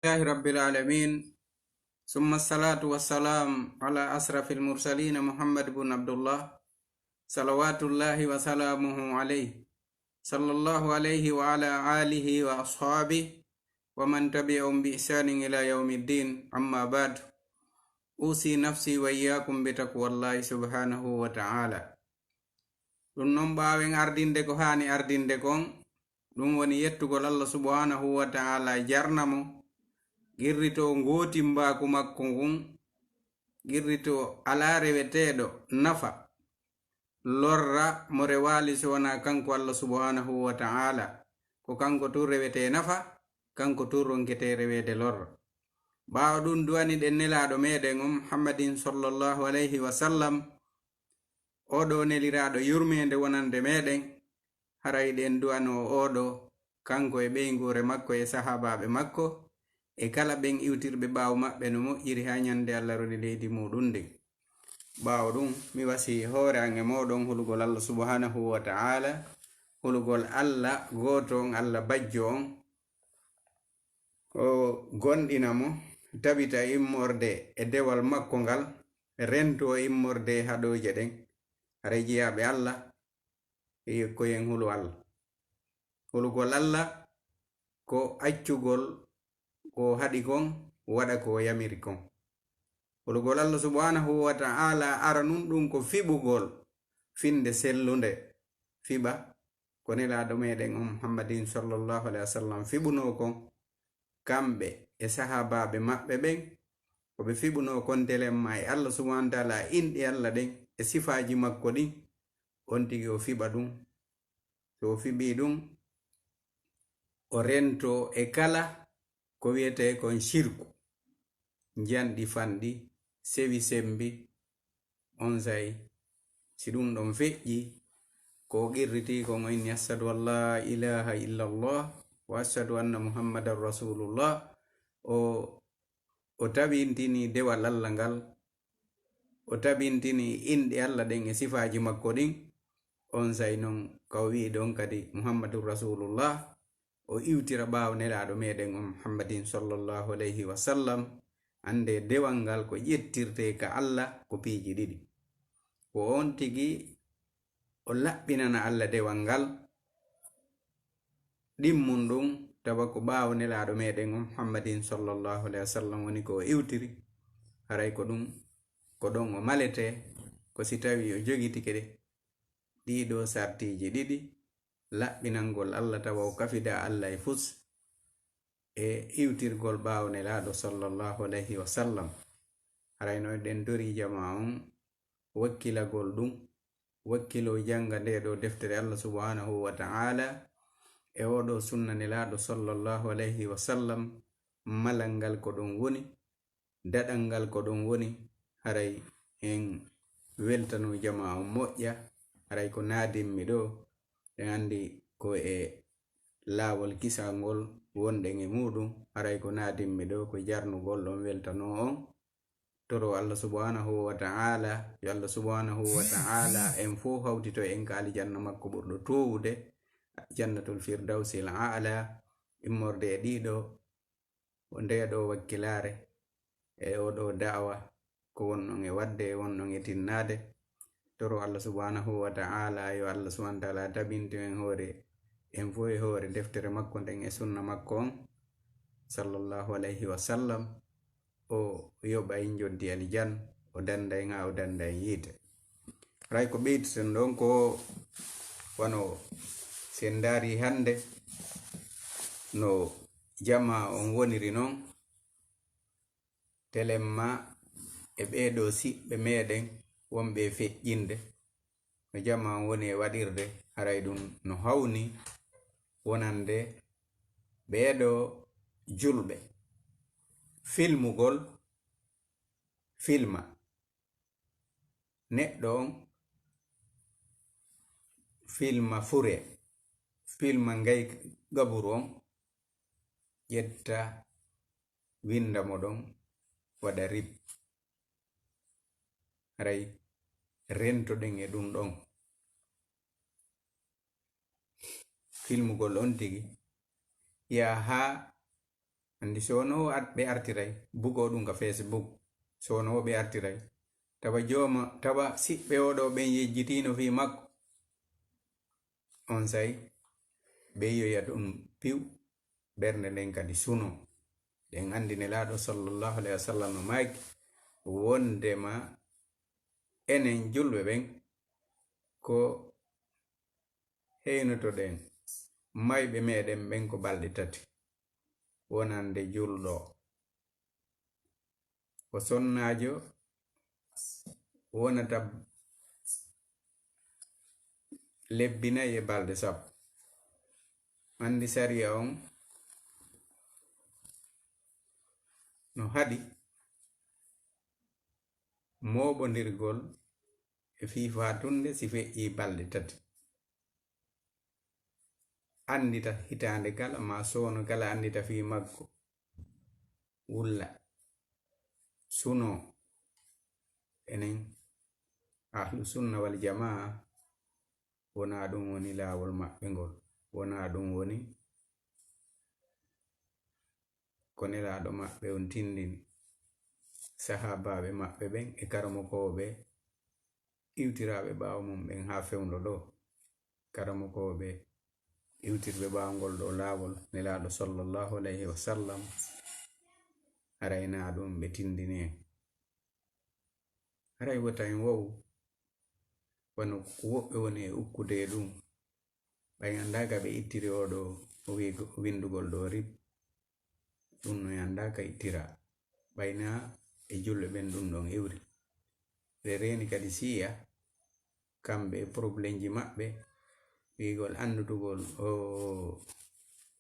لله رب العالمين. ثم الصلاة والسلام على أشرف المرسلين محمد بن عبد الله صلوات الله وسلامه عليه صلى الله عليه وعلى آله وأصحابه ومن تبعهم بإحسان إلى يوم الدين. أما بعد، أوصي نفسي وإياكم بتقوى الله سبحانه وتعالى. ɗum non ɓaawen ardinde ko haani ardinde kon, ɗum woni yettugol Allah subhanahu wa ta'ala jarnamo girrito ngoti mbaku makko ngun, girrito ala reweteɗo nafa lorra mo rewali so wona kanko Allah subhanahu wa ta'ala. Ko kanko tun rewete nafa, kanko tun ronkete rewede lorra. Ɓawo ɗum duwani ɗen nelaɗo meɗen Muhammadin sallallahu alayhi wa sallam, oɗo neliraɗo yurmede wonande meɗen, haray ɗen duwano oɗo kanko e ɓeygure makko e sahabaɓe makko e kala ɓen iwtirɓe ɓawo maɓɓe no moƴƴiri ha ñande Allah rodi leydi muɗum ndin. ɓawo ɗum mi wasi hoore an e moɗon hulugol Allah subhanahu wa ta'ala, hulugol Allah goto on, Allah bajjo on, o gonɗina mo tabita immorde e dewal makko ngal, rento immorde haɗoje ɗen, haray jiyaɓe Allah e koyen hulu Allah. Hulugol Allah ko accugol ko haɗi kon waɗa ko yamiri kon. Hulugol Allah subhanahu wa ta'ala ara nun ɗum ko fiɓugol finde sellunde fiɓa ko nelaɗo meɗen Muhammadin sallallahu alaihi wasallam fiɓuno kon kamɓe e sahabaɓe maɓɓe ɓen, ko ɓe fiɓuno kon telemma e Allah subhanahu wa ta'ala inɗi Allah ɗen e sifaji makko ɗin, on tigi o fiɓa ɗum. So o fiɓi ɗum, o rento e kala ko wiyete kon shirku, janɗi fanɗi sewi sembi, on say si ɗum ɗon feƴƴi ko qirriti kon o inni ashhadu an la ilaha illallah wa ashhadu anna muhammadan rasulullah, o tabintini dewal Allah ngal, o tabintini inɗe Allah ɗen e sifaji makko ɗin, on say non ka o wi ɗon kadi muhammadun rasulullah, o iwtira ɓawo nelaɗo meɗen Muhammadin sallallahu alayhi wa sallam, ande dewal ngal ko ƴettirte ka Allah ko piiji ɗiɗi. Ko on tigi o laɓɓinana Allah dewal ngal ɗimmun ɗum tawa ko ɓawo nelaɗo meɗen Muhammadin sallallahu alayhi wa sallam woni ko o iwtiri, haray ko ɗum ko ɗon o malete, ko si tawi o jogitike ɗiɗo sartiji ɗiɗi, laɓɓinangol Allah tawa o kafida Allah e fus e iwtirgol ɓawo nelaɗo sallallahu alayhi wa sallam. haray no ɗen dori jama on wakkilagol ɗum, wakkilo janga nde ɗo deftere Allah subhanahu wa ta'ala e oɗo sunna nelaɗo sallallahu alayhi wa sallam, malal ngal ko ɗum woni, daɗal ngal ko ɗum woni, haray en weltano jama on moƴƴa. haray ko nadinmi ɗo en andi ko e laawol kisal ngol wonɗen e muɗum, haray ko nadinmi ɗo ko jarnugol ɗon weltano on. Toro Allah subhanahu wa ta'ala, yo Allah subhanahu wa ta'ala en fo hawtito en ka aljanna makko ɓurɗo towude, jannatul firdausil a'la, immorde e ɗiɗo ndeɗo wakkilare e oɗo da'wa ko wonɗon e wadde, wonɗon e tinnade. Toro Allah subhanahu wa ta'ala, yo Allah subhanahu wa ta'ala tabinti en hoore en fo e hoore deftere makko nden e sunna makko on sallallahu alayhi wa sallam, o yoɓa en joddi aljan, o danda en ha o danda en yiite. Ray ko ɓeyteten ɗon ko wano sen dari hande no jama on woniri non, telemma e ɓeɗo siɓɓe meɗen wonɓe feƴƴinde no jama on woni e waɗirde, haray ɗum no hawni wonande ɓeɗo julɓe filmugol filma neɗɗo on, filma fure, filma ngay gaburu on, ƴetta winda mo ɗon waɗa rip, haray rentoɗen e ɗum ɗon. Filmugol on tigi ya ha andi sono be artirai bugo ɗum ka Facebook sono be artirai tawa joma tawa siɓɓe oɗo ɓen yejjitino fi makko on sai ɓe yoya ɗum piw ɓernde nden kadi suno ɗen andi nelaɗo sallallahu alaihi wasallam no maki wondema enen julɓe ɓen ko heynotoɗen mayɓe meɗen ɓen ko balɗe tati wonande julɗo ko sonnajo wonata lebbinayi e balɗe sappo andi sariya on no haɗi moɓodirgol e fifatunde si feƴƴi balɗe tati andita hitande kala ma sono kala andita fi makko wulla suno enen ahlu sunna wal jamaa wona ɗum woni lawol maɓɓe ngol wona ɗum woni ko nelaɗo maɓɓe on tindini sahabaɓe maɓɓe ɓen e karamokoɓe iwtiraɓe ɓawo mum ɓen ha fewndo ɗo karamokoɓe iwtirɓe ɓawgol ɗo lawol nelaɗo sallallahu alaihi wasallam arayna ɗum ɓe tindini en aray wota en wowu wano woɓɓe woni e ukkude ɗum ɓay andaka ɓe ittiri oɗo windugol ɗo rib ɗum no andaka ittira ɓayna e julɓe ɓen ɗum ɗon iwri reni kadi siya kamɓe probléme ji maɓɓe wigol andutugol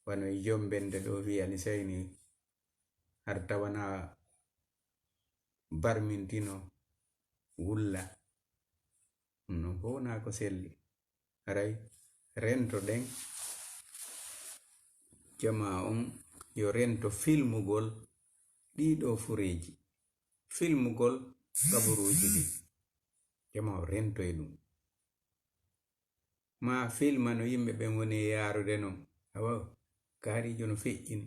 wano e jombende ɗo wi alisayni har tawana barmintino wulla no fona ko selli aray rento ɗen jama on yo rento filmugol ɗiɗo fureji filmugol kaburuji ɗi jama o rento e ɗum ma filma no yimɓe ɓen woni yarude non awa kaarijo no feƴƴini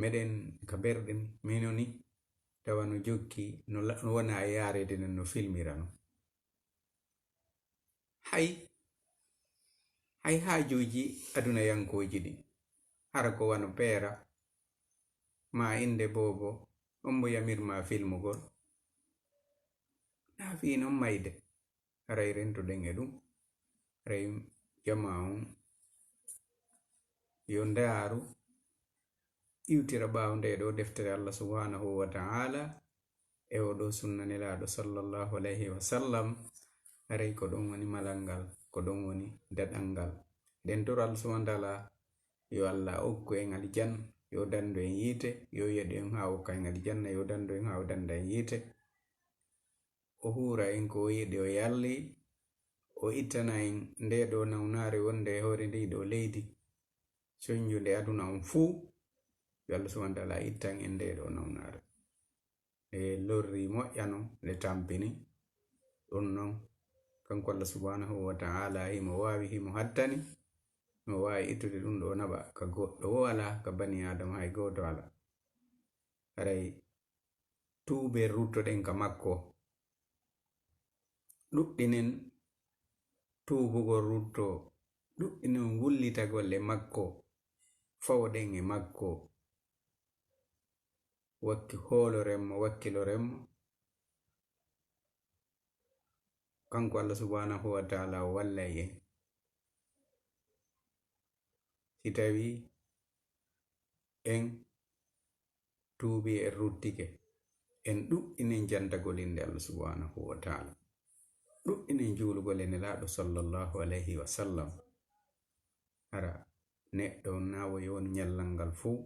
meɗen ka berɗen minoni tawa no jokki no wona e yarede nen no filmira no hay hajuji aduna yankoji ɗi hara ko wano peera ma inde bobo on mo yamirma filmugol na fi non mayde aray rento ɗen e ɗum ray jama on yo ndaru iwtira ɓawo nde ɗo deftere Allah subhanahu wa ta'ala e oɗo sunna nelaɗo sallallahu alaihi wasallam aray ko ɗon woni malalngal ko ɗon woni daɗalngal nden toro Allah subhanahu wa ta'ala yo Allah okku en aljanna yo dandu en yite yo yeɗu en ha okka en aljanna yo dandu en ha o danda en yite o hura en ko o yiɗi o yalli o ittana en nde ɗo nawnare wonde e hore ndi ɗo leydi soñjude aduna on fuu yo Allah subhanahu wa ta'ala ittan en nde ɗo nawnare e lorri moƴƴano nde tampini ɗum non kanko Allah subhanahu wa ta'ala himo wawi himo hattani no wawi ittude ɗum ɗo naɓa ka goɗɗo o ala ka bani adama hay goto ala aray tuube ruttoɗen ka makko ɗuɗɗinen tuubugol rutto ɗuɗɗinen wullitagol e makko fawɗen e makko wakkilorenmo kanko Allah subhanahu wa ta'ala wallay en si tawi en tuubi en ruttike en ɗuɗɗinen jantagol inde Allah subhanahu wa ta'ala ɗuɗɗinen juulugol e nelaɗo sallallahu alaihi wasallam hara neɗɗo nawo yon nyallal ngal fuu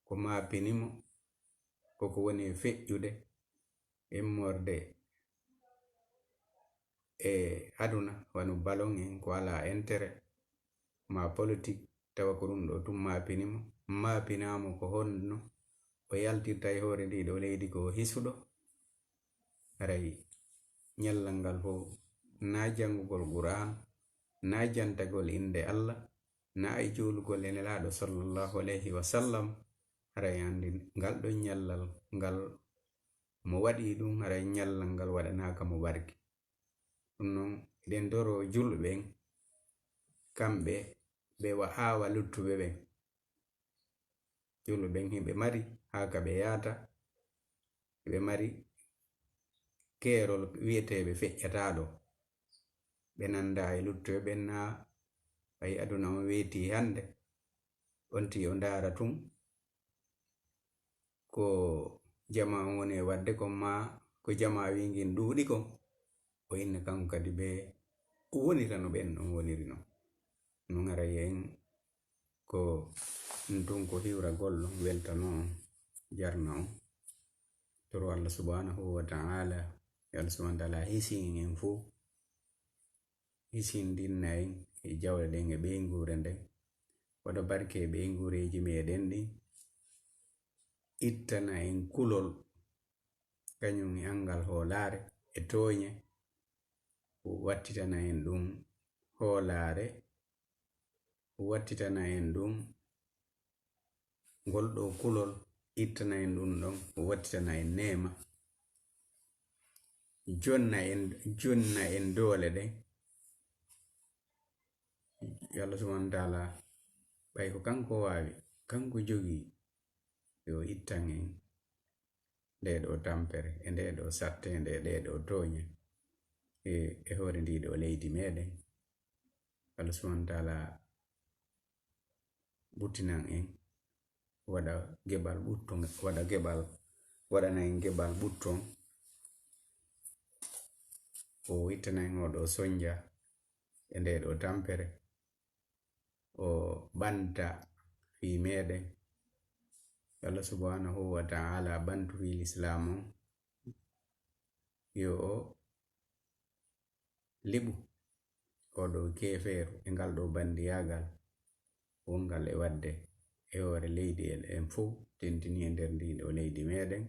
ko mapinimo koko woni e feƴƴude emmorde e aduna wano balon en ko ala entere ma politique tawa ko ɗum ɗo tum mapinamo ko honno o yaltirta e hore ndi ɗo leydi ko hisuɗo aray nyallal ngal fo na jangugol Qur'an na jantagol inde Allah na e julugol e nelaɗo sallallahu alaihi wasallam haray andi ngal ɗo nyallal ngal mo waɗi ɗum haray nyallal ngal waɗanaka mo barki. ɗum non eɗen doro julɓen kamɓe ɓe awa luttuɓe ɓen. julɓen himɓe mari haka ɓe yata, ɓe mari keerol wi'eteɓe feƴƴataɗo, ɓe nanda e luttuɓe ɓen na ay aduna on weeti hande onti o ndara tun ko jama on woni e wadde kon ma ko jama wingin ɗuuɗi kon o inna kanko kadi ɓe wonira no ɓen ɗon woniri non. non aray en ko ɗum ko hiwra gollon weltano on jarna on toro Allah subhanahu wa ta'ala Allah subhanahu wa ta'ala hisin en fu hisindinna en e jawle ɗen e ɓeygure nden, waɗa barke e ɓeygureji meɗen ɗi, ittana en kulol kañum e angal hoolare e toñe, wattitana en ɗum hoolare, wattitana en ɗum ngol ɗo kulol, ittana en ɗum ɗon, wattitana en nema, jonna en doole ɗen. Allah subhanahu wa ta'ala ɓay ko kanko wawi, kanko jogi yo ittan en nde ɗo tampere e nde ɗo sattende e ɗe ɗo toñe e hore ndi ɗo leydi meɗen. Allah subhanahu wa ta'ala butinan en waɗa gebal ɓutton, waɗana en gebal ɓutton, o ittana en oɗo sonja e nde ɗo tampere, o ɓanta fi meɗen. Allah subhanahu wa ta'ala bantu fi l'islam on yo o liɓu oɗo kefeeru e ngal ɗo bandiyagal wongal e wadde e hore leydi en fu tentini e nder ndi ɗo leydi meɗen.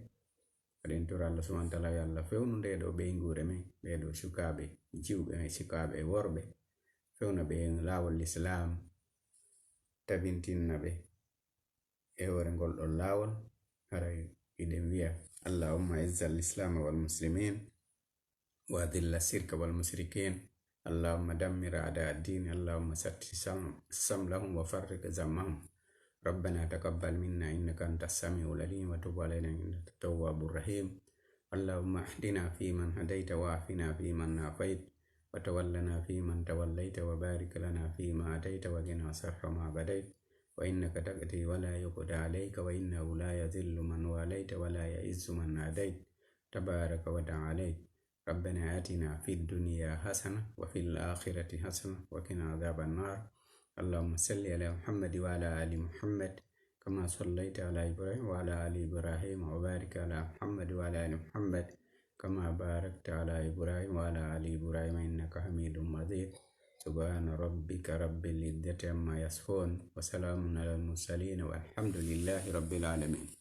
Aɗen tora Allah subhanahu wa ta'ala yo Allah fewnu nde ɗo ɓeygure men, ɓeɗo sukaɓe jiwɓe e sukaɓe worɓe, fewna ɓe lawol l'islam, tabintinna ɓe e hore ngol ɗon lawol. haray iɗen wiya Allahumma izzal islam wal muslimin wa adilla shirka wal mushrikin, Allahumma dammir a'da ad-din, Allahumma satti samlahum wa farriq zammahum, ربنا تقبل منا إنك أنت السميع العليم وتب علينا إنك التواب الرحيم. اللهم اهدنا فيمن هديت وعافنا فيمن عافيت وتولنا فيمن توليت وبارك لنا فيما أتيت وقنا شر ما بديت وإنك تقضي ولا يقضى عليك وإنه لا يذل من واليت ولا يعز من عاديت تبارك وتعالى. ربنا آتنا في الدنيا حسنة وفي الآخرة حسنة وقنا عذاب النار. اللهم صل على محمد وعلى آل محمد كما صليت على إبراهيم وعلى آل إبراهيم وبارك على محمد وعلى آل محمد كما باركت على إبراهيم وعلى آل إبراهيم إنك حميد مجيد. سبحان ربك رب العزة عما يصفون وسلام على المرسلين والحمد لله رب العالمين.